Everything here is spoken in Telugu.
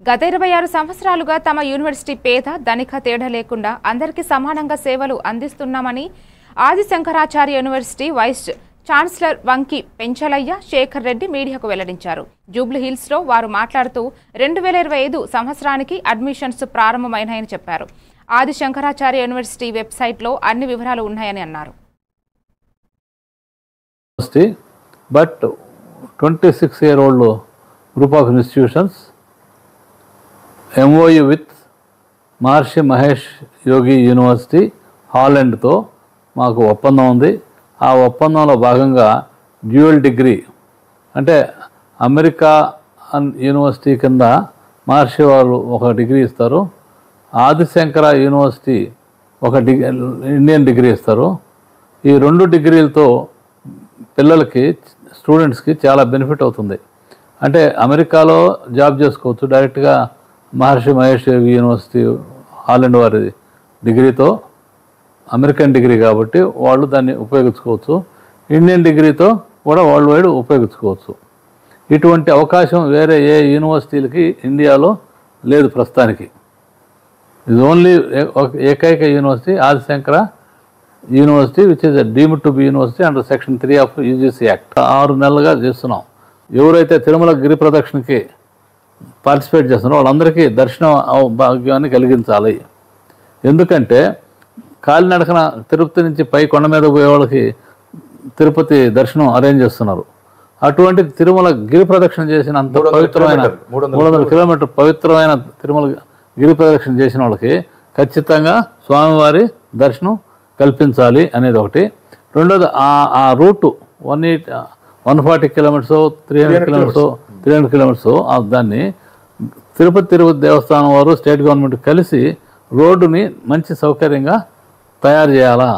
గత 26 సంవత్సరాలుగా తమ యూనివర్సిటీ పేద ధనిక తేడా లేకుండా అందరికీ సమానంగా సేవలు అందిస్తున్నామని Adi Shankaracharya university vice chancellor Vanki Penchalaiah Shekar Reddy మీడియాకు వెల్లడించారు. జూబ్లీ హిల్స్ లో వారు మాట్లాడుతూ 2025 సంవత్సరానికి అడ్మిషన్స్ ప్రారంభమైనాయని చెప్పారు. ఆది శంకరాచార్య యూనివర్సిటీ వెబ్సైట్ లో అన్ని వివరాలు ఉన్నాయని అన్నారు. But 26-year-old group of institutions MOU with Maharshi Mahesh Yogi university హాలండ్తో మాకు ఒప్పందం ఉంది. ఆ ఒప్పందంలో భాగంగా డ్యూయల్ డిగ్రీ అంటే అమెరికా యూనివర్సిటీ కింద మహర్షి వాళ్ళు ఒక డిగ్రీ ఇస్తారు, ఆదిశంకర యూనివర్సిటీ ఒక ఇండియన్ డిగ్రీ ఇస్తారు. ఈ 2 డిగ్రీలతో పిల్లలకి స్టూడెంట్స్కి చాలా బెనిఫిట్ అవుతుంది. అంటే అమెరికాలో జాబ్ చేసుకోవచ్చు డైరెక్ట్గా మహర్షి మహేష్ యోగి యూనివర్సిటీ హాలండ్ వారి డిగ్రీతో, అమెరికన్ డిగ్రీ కాబట్టి వాళ్ళు దాన్ని ఉపయోగించుకోవచ్చు. ఇండియన్ డిగ్రీతో కూడా వరల్డ్ వైడ్ ఉపయోగించుకోవచ్చు. ఇటువంటి అవకాశం వేరే ఏ యూనివర్సిటీలకి ఇండియాలో లేదు ప్రస్తుతానికి. ఇది ఓన్లీ ఏకైక university Adi Shankara university which is deemed to be university under section 3 of UGC act. 6 నెలలుగా చేస్తున్నాం. ఎవరైతే తిరుమల గిరి ప్రదక్షిణకి పార్టిసిపేట్ చేస్తున్నారో వాళ్ళందరికీ దర్శనం భాగ్యాన్ని కలిగించాలి. ఎందుకంటే కాలినడకన తిరుపతి నుంచి పై కొండ మీద పోయే వాళ్ళకి తిరుపతి దర్శనం అరేంజ్ చేస్తున్నారు. అటువంటి తిరుమల గిరి ప్రదక్షిణ చేసిన అంత పవిత్రమైన 300 కిలోమీటర్ పవిత్రమైన తిరుమల గిరి ప్రదక్షిణ చేసిన వాళ్ళకి ఖచ్చితంగా స్వామివారి దర్శనం కల్పించాలి అనేది ఒకటి. రెండోది ఆ రూటు 140 కిలోమీటర్స్ 300 కిలోమీటర్స్ దాన్ని తిరుపతి దేవస్థానం వారు స్టేట్ గవర్నమెంట్ కలిసి రోడ్డుని మంచి సౌకర్యంగా తయారు చేయాలా.